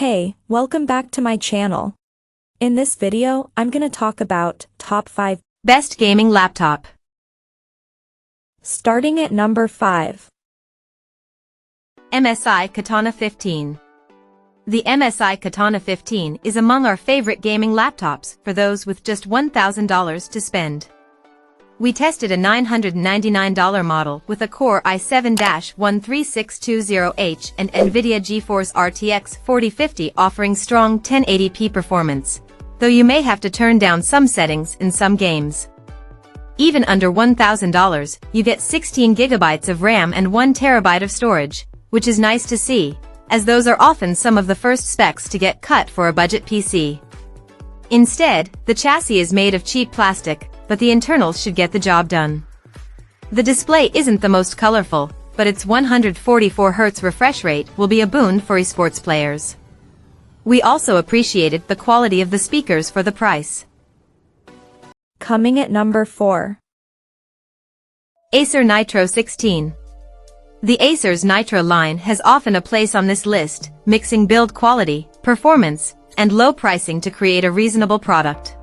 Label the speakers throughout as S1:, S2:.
S1: Hey, welcome back to my channel. In this video, I'm gonna talk about top 5
S2: best gaming laptop.
S1: Starting at number 5.
S2: MSI Katana 15. The MSI Katana 15 is among our favorite gaming laptops for those with just $1,000 to spend. We tested a $999 model with a Core i7-13620H and NVIDIA GeForce RTX 4050 offering strong 1080p performance, though you may have to turn down some settings in some games. Even under $1,000, you get 16 GB of RAM and 1 TB of storage, which is nice to see, as those are often some of the first specs to get cut for a budget PC. Instead, the chassis is made of cheap plastic, but the internals should get the job done. The display isn't the most colorful, but its 144Hz refresh rate will be a boon for esports players. We also appreciated the quality of the speakers for the price.
S1: Coming at number 4.
S2: Acer Nitro 16. The Acer's Nitro line has often a place on this list, mixing build quality, performance, and low pricing to create a reasonable product.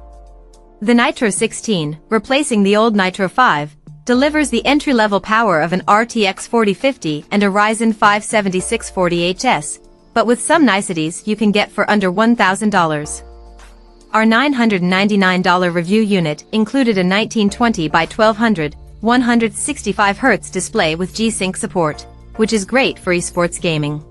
S2: The Nitro 16, replacing the old Nitro 5, delivers the entry-level power of an RTX 4050 and a Ryzen 5 7640HS, but with some niceties you can get for under $1,000. Our $999 review unit included a 1920 by 1200, 165Hz display with G-Sync support, which is great for esports gaming.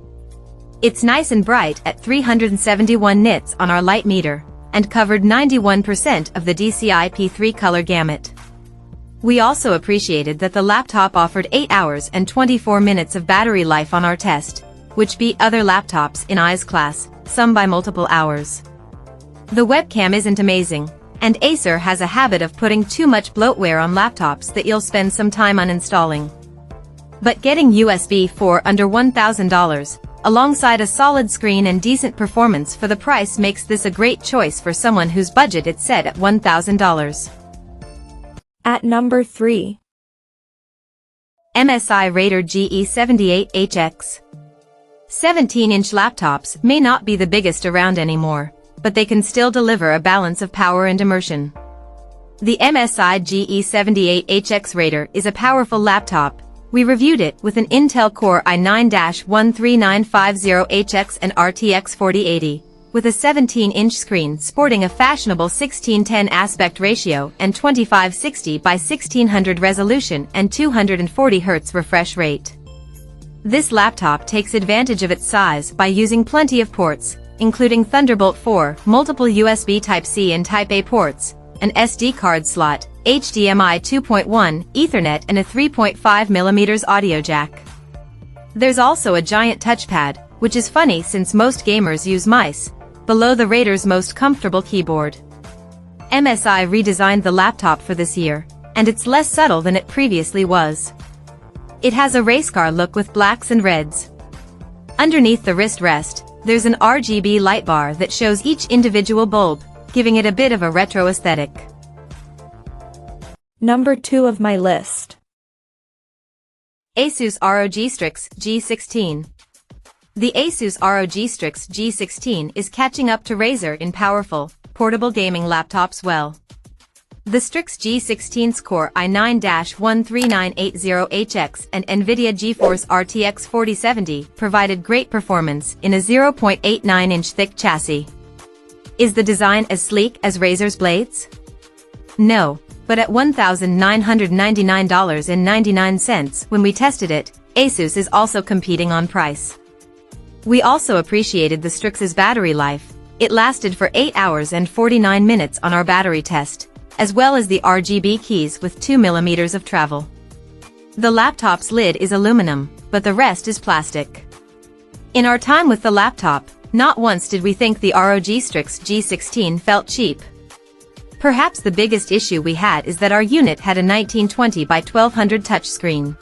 S2: It's nice and bright at 371 nits on our light meter, and covered 91% of the DCI-P3 color gamut. We also appreciated that the laptop offered 8 hours and 24 minutes of battery life on our test, which beat other laptops in I's class, some by multiple hours. The webcam isn't amazing, and Acer has a habit of putting too much bloatware on laptops that you'll spend some time uninstalling. But getting USB 4 under $1,000, alongside a solid screen and decent performance for the price makes this a great choice for someone whose budget is set at $1,000.
S1: At number 3.
S2: MSI Raider GE78HX. 17-inch laptops may not be the biggest around anymore, but they can still deliver a balance of power and immersion. The MSI GE78HX Raider is a powerful laptop. We reviewed it with an Intel Core i9-13950HX and RTX 4080, with a 17-inch screen sporting a fashionable 16:10 aspect ratio and 2560 by 1600 resolution and 240Hz refresh rate. This laptop takes advantage of its size by using plenty of ports, including Thunderbolt 4, multiple USB Type-C and Type-A ports, an SD card slot, HDMI 2.1, Ethernet and a 3.5mm audio jack. There's also a giant touchpad, which is funny since most gamers use mice, below the Raider's most comfortable keyboard. MSI redesigned the laptop for this year, and it's less subtle than it previously was. It has a race car look with blacks and reds. Underneath the wrist rest, there's an RGB light bar that shows each individual bulb, giving it a bit of a retro aesthetic.
S1: Number 2 of my list.
S2: Asus ROG Strix G16. The Asus ROG Strix G16 is catching up to Razer in powerful, portable gaming laptops well. The Strix G16's Core i9-13980HX and NVIDIA GeForce RTX 4070 provided great performance in a 0.89-inch thick chassis. Is the design as sleek as Razer's blades? No, but at $1,999.99 when we tested it, Asus is also competing on price. We also appreciated the Strix's battery life. It lasted for 8 hours and 49 minutes on our battery test, as well as the RGB keys with 2mm of travel. The laptop's lid is aluminum, but the rest is plastic. In our time with the laptop, not once did we think the ROG Strix G16 felt cheap. Perhaps the biggest issue we had is that our unit had a 1920 by 1200 touchscreen.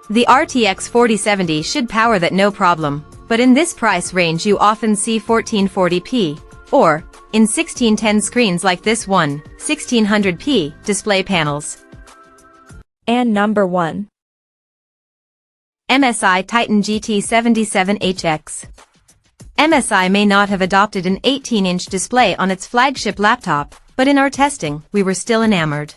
S2: The RTX 4070 should power that no problem, but in this price range you often see 1440p, or, in 1610 screens like this one, 1600p display panels.
S1: And number 1.
S2: MSI Titan GT77HX. MSI may not have adopted an 18-inch display on its flagship laptop, but in our testing, we were still enamored.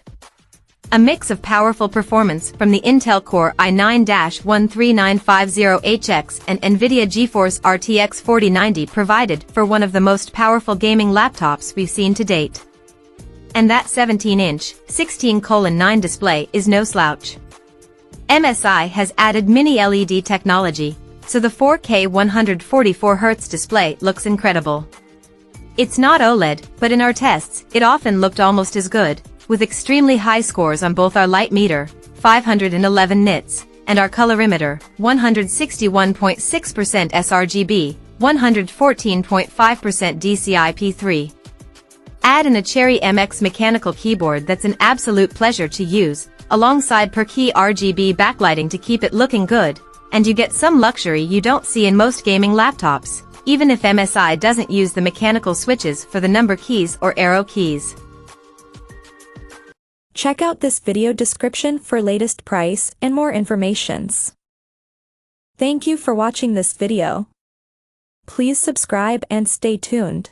S2: A mix of powerful performance from the Intel Core i9-13950HX and NVIDIA GeForce RTX 4090 provided for one of the most powerful gaming laptops we've seen to date. And that 17-inch, 16:9 display is no slouch. MSI has added mini LED technology, so the 4K 144Hz display looks incredible. It's not OLED, but in our tests, it often looked almost as good, with extremely high scores on both our light meter, 511 nits, and our colorimeter, 161.6% sRGB, 114.5% DCI-P3. Add in a Cherry MX mechanical keyboard that's an absolute pleasure to use, alongside per-key RGB backlighting to keep it looking good, and you get some luxury you don't see in most gaming laptops, even if MSI doesn't use the mechanical switches for the number keys or arrow keys.
S1: Check out this video description for latest price and more informations. Thank you for watching this video. Please subscribe and stay tuned.